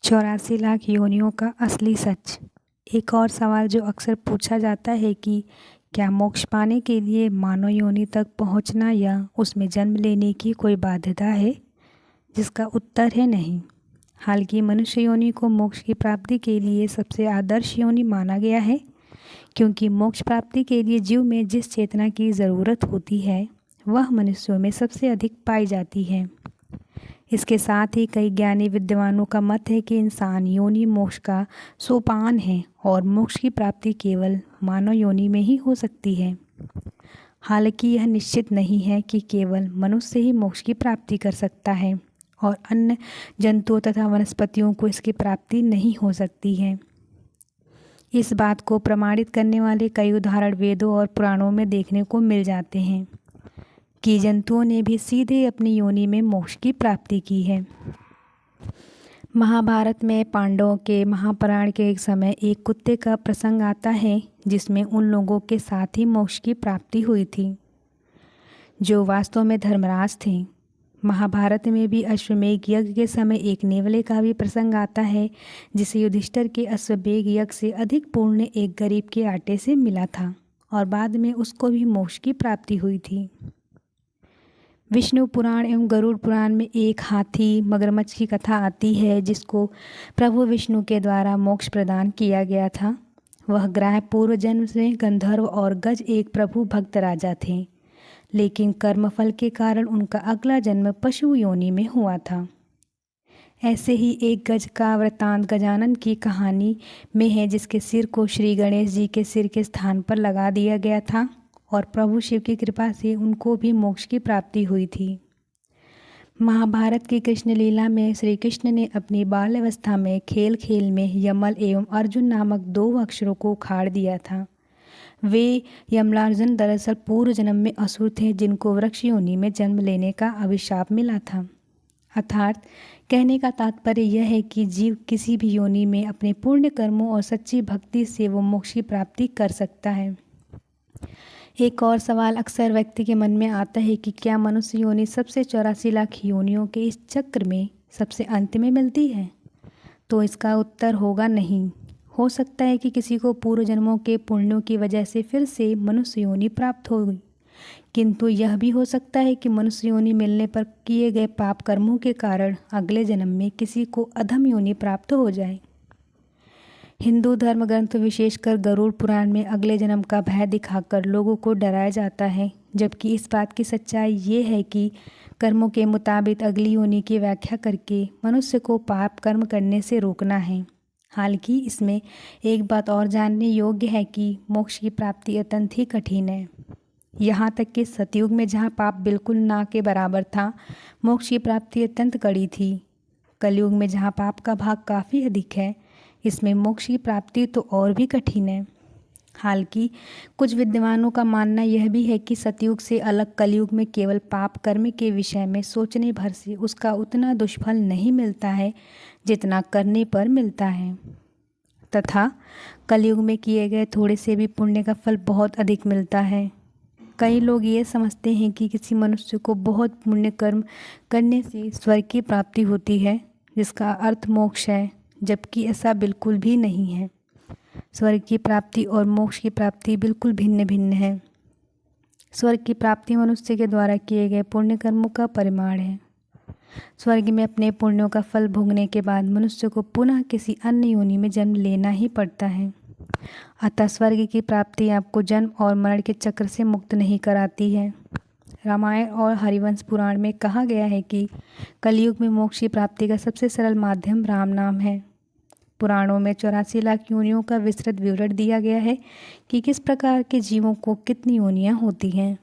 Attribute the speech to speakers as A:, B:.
A: 84 लाख योनियों का असली सच। एक और सवाल जो अक्सर पूछा जाता है कि क्या मोक्ष पाने के लिए मानव योनि तक पहुंचना या उसमें जन्म लेने की कोई बाध्यता है, जिसका उत्तर है नहीं। हालांकि मनुष्य योनि को मोक्ष की प्राप्ति के लिए सबसे आदर्श योनि माना गया है, क्योंकि मोक्ष प्राप्ति के लिए जीव में जिस चेतना की ज़रूरत होती है वह मनुष्यों में सबसे अधिक पाई जाती है। इसके साथ ही कई ज्ञानी विद्वानों का मत है कि इंसान योनि मोक्ष का सोपान है और मोक्ष की प्राप्ति केवल मानव योनि में ही हो सकती है। हालांकि यह निश्चित नहीं है कि केवल मनुष्य ही मोक्ष की प्राप्ति कर सकता है और अन्य जंतुओं तथा वनस्पतियों को इसकी प्राप्ति नहीं हो सकती है। इस बात को प्रमाणित करने वाले कई उदाहरण वेदों और पुराणों में देखने को मिल जाते हैं कि जंतुओं ने भी सीधे अपनी योनि में मोक्ष की प्राप्ति की है। महाभारत में पांडवों के महाप्राण के एक समय एक कुत्ते का प्रसंग आता है जिसमें उन लोगों के साथ ही मोक्ष की प्राप्ति हुई थी जो वास्तव में धर्मराज थे। महाभारत में भी अश्वमेध यज्ञ के समय एक नेवले का भी प्रसंग आता है जिसे युधिष्ठिर के अश्वमेध यज्ञ से अधिक पुण्य एक गरीब के आटे से मिला था और बाद में उसको भी मोक्ष की प्राप्ति हुई थी। विष्णु पुराण एवं गरुड़ पुराण में एक हाथी मगरमच्छ की कथा आती है जिसको प्रभु विष्णु के द्वारा मोक्ष प्रदान किया गया था। वह ग्राह पूर्व जन्म से गंधर्व और गज एक प्रभु भक्त राजा थे, लेकिन कर्मफल के कारण उनका अगला जन्म पशु योनि में हुआ था। ऐसे ही एक गज का वृत्तांत गजानन की कहानी में है जिसके सिर को श्री गणेश जी के सिर के स्थान पर लगा दिया गया था और प्रभु शिव की कृपा से उनको भी मोक्ष की प्राप्ति हुई थी। महाभारत की कृष्ण लीला में श्री कृष्ण ने अपनी बाल्यावस्था में खेल खेल में यमल एवं अर्जुन नामक 2 अक्षरों को उखाड़ दिया था। वे यमलार्जुन दरअसल पूर्व जन्म में असुर थे जिनको वृक्ष योनि में जन्म लेने का अभिशाप मिला था। अर्थात कहने का तात्पर्य यह है कि जीव किसी भी योनि में अपने पुण्य कर्मों और सच्ची भक्ति से वो मोक्ष की प्राप्ति कर सकता है। एक और सवाल अक्सर व्यक्ति के मन में आता है कि क्या मनुष्य योनि सबसे 84 लाख योनियों के इस चक्र में सबसे अंत में मिलती है? तो इसका उत्तर होगा नहीं। हो सकता है कि किसी को पूर्व जन्मों के पुण्यों की वजह से फिर से मनुष्य योनि प्राप्त होगी, किंतु यह भी हो सकता है कि मनुष्य योनि मिलने पर किए गए पाप कर्मों के कारण अगले जन्म में किसी को अधम योनि प्राप्त हो जाए। हिंदू धर्म ग्रंथ विशेषकर गरुड़ पुराण में अगले जन्म का भय दिखाकर लोगों को डराया जाता है, जबकि इस बात की सच्चाई ये है कि कर्मों के मुताबिक अगली योनि की व्याख्या करके मनुष्य को पाप कर्म करने से रोकना है। हालांकि इसमें एक बात और जानने योग्य है कि मोक्ष की प्राप्ति अत्यंत ही कठिन है। यहाँ तक कि सतयुग में जहाँ पाप बिल्कुल ना के बराबर था, मोक्ष की प्राप्ति अत्यंत कड़ी थी। कलयुग में जहाँ पाप का भाग काफ़ी अधिक है, इसमें मोक्ष की प्राप्ति तो और भी कठिन है। हालांकि कुछ विद्वानों का मानना यह भी है कि सतयुग से अलग कलयुग में केवल पाप कर्म के विषय में सोचने भर से उसका उतना दुष्फल नहीं मिलता है जितना करने पर मिलता है, तथा कलयुग में किए गए थोड़े से भी पुण्य का फल बहुत अधिक मिलता है। कई लोग ये समझते हैं कि किसी मनुष्य को बहुत पुण्य कर्म करने से स्वर्ग की प्राप्ति होती है जिसका अर्थ मोक्ष है, जबकि ऐसा बिल्कुल भी नहीं है। स्वर्ग की प्राप्ति और मोक्ष की प्राप्ति बिल्कुल भिन्न भिन्न है। स्वर्ग की प्राप्ति मनुष्य के द्वारा किए गए पुण्य कर्मों का परिमाण है। स्वर्ग में अपने पुण्यों का फल भोगने के बाद मनुष्य को पुनः किसी अन्य योनि में जन्म लेना ही पड़ता है। अतः स्वर्ग की प्राप्ति आपको जन्म और मरण के चक्र से मुक्त नहीं कराती है। रामायण और हरिवंश पुराण में कहा गया है कि कलयुग में मोक्ष की प्राप्ति का सबसे सरल माध्यम राम नाम है। पुराणों में 84 लाख योनियों का विस्तृत विवरण दिया गया है कि किस प्रकार के जीवों को कितनी योनियां होती हैं।